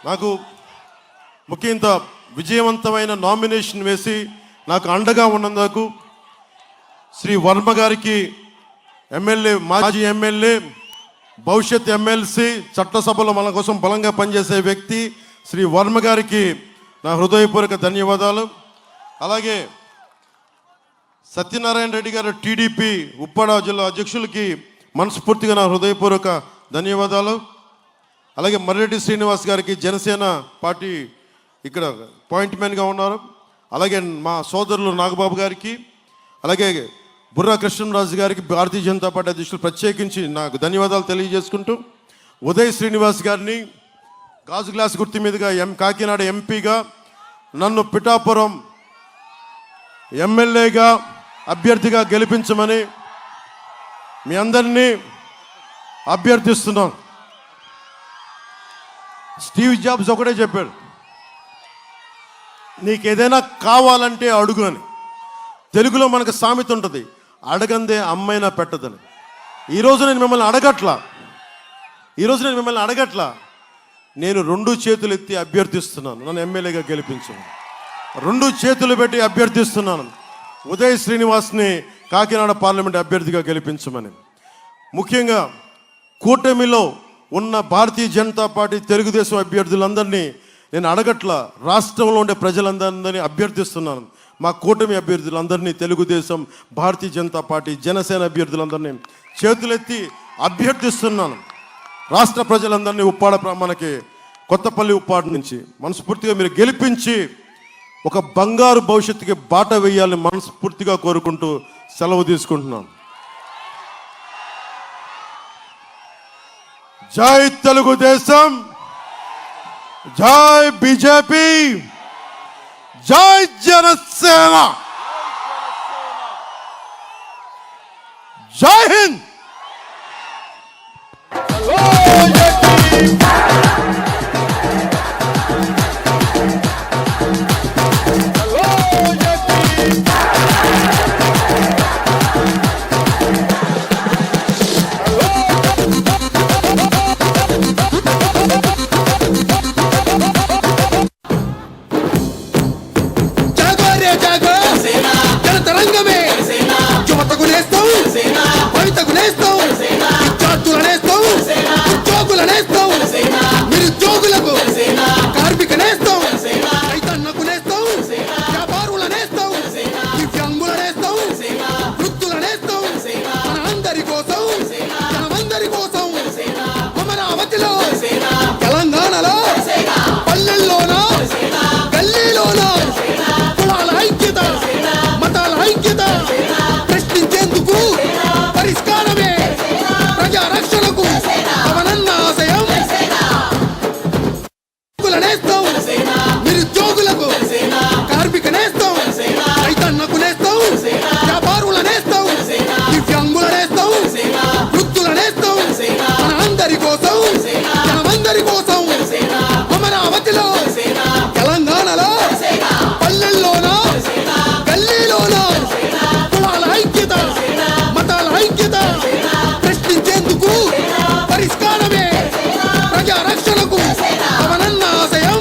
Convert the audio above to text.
నాకు ముఖ్యంగా విజయవంతమైన నామినేషన్ వేసి నాకు అండగా ఉన్నందుకు శ్రీ వర్మ గారికి, ఎమ్మెల్యే, మాజీ ఎమ్మెల్యే, భవిష్యత్ ఎమ్మెల్సీ, చట్టసభలో మన కోసం బలంగా పనిచేసే వ్యక్తి శ్రీ వర్మ గారికి నా హృదయపూర్వక ధన్యవాదాలు. అలాగే సత్యనారాయణ రెడ్డి గారు టీడీపీ ఉప్పాడ జిల్లా అధ్యక్షులకి మనస్ఫూర్తిగా నా హృదయపూర్వక ధన్యవాదాలు. అలాగే మర్రెడ్డి శ్రీనివాస్ గారికి జనసేన పార్టీ ఇక్కడ పాయింట్ మ్యాన్గా ఉన్నారు. అలాగే మా సోదరులు నాగబాబు గారికి, అలాగే బుర్రా కృష్ణరాజు గారికి భారతీయ జనతా పార్టీ అధ్యక్షులు ప్రత్యేకించి నాకు ధన్యవాదాలు తెలియజేసుకుంటూ, ఉదయ్ శ్రీనివాస్ గారిని గాజు గ్లాస్ గుర్తు మీదుగా కాకినాడ ఎంపీగా, నన్ను పిఠాపురం ఎమ్మెల్యేగా అభ్యర్థిగా గెలిపించమని మీ అందరినీ అభ్యర్థిస్తున్నాం. స్టీవ్ జాబ్స్ ఒకటే చెప్పాడు, నీకు ఏదైనా కావాలంటే అడుగు అని. తెలుగులో మనకు సామెత ఉంటుంది, అడగందే అమ్మైనా పెట్టదని. ఈరోజు నేను మిమ్మల్ని అడగట్లా, నేను 2 చేతులు ఎత్తి అభ్యర్థిస్తున్నాను, నన్ను ఎమ్మెల్యేగా గెలిపించను. 2 చేతులు పెట్టి అభ్యర్థిస్తున్నాను, ఉదయ్ శ్రీనివాస్ని కాకినాడ పార్లమెంట్ అభ్యర్థిగా గెలిపించమని. ముఖ్యంగా కూటమిలో ఉన్న భారతీయ జనతా పార్టీ, తెలుగుదేశం అభ్యర్థులందరినీ నేను అడగట్లా, రాష్ట్రంలో ఉండే ప్రజలందరినీ అభ్యర్థిస్తున్నాను. మా కూటమి అభ్యర్థులందరినీ, తెలుగుదేశం, భారతీయ జనతా పార్టీ, జనసేన అభ్యర్థులందరినీ చేతులెత్తి అభ్యర్థిస్తున్నాను. రాష్ట్ర ప్రజలందరినీ మనకి కొత్తపల్లి ఉప్పాడ నుంచి మనస్ఫూర్తిగా మీరు గెలిపించి ఒక బంగారు భవిష్యత్తుకి బాట వేయాలని మనస్ఫూర్తిగా కోరుకుంటూ సెలవు తీసుకుంటున్నాను. జై తెలుగుదేశం, జై బీజేపీ, జై జనసేన, జై హింద్. తెలంగాణలో పల్లెల్లోనా, గల్లీలోనా కులాల ఐక్యత, మతాల ఐక్యత ప్రశ్నించేందుకు పరిష్కారమే ప్రజా రక్షణకు పవనన్న ఆశయం. నేస్తం నిరుద్యోగులకు, కార్మిక నేస్తం, రైతన్నకు నేస్తం, వ్యాపారుల నేస్తం, దివ్యాంగుల నేస్తం, వృద్ధుల నేస్తం, మన అందరి కోసం, జనమందరి కోసం అమరావతిలో, తెలంగాణలో పల్లెల్లోనా, గల్లీలోనా కులాల ఐక్యత, మతాల ఐక్యత ప్రశ్నించేందుకు పరిష్కారమే ప్రజా రక్షణకు పవనన్న ఆశయం.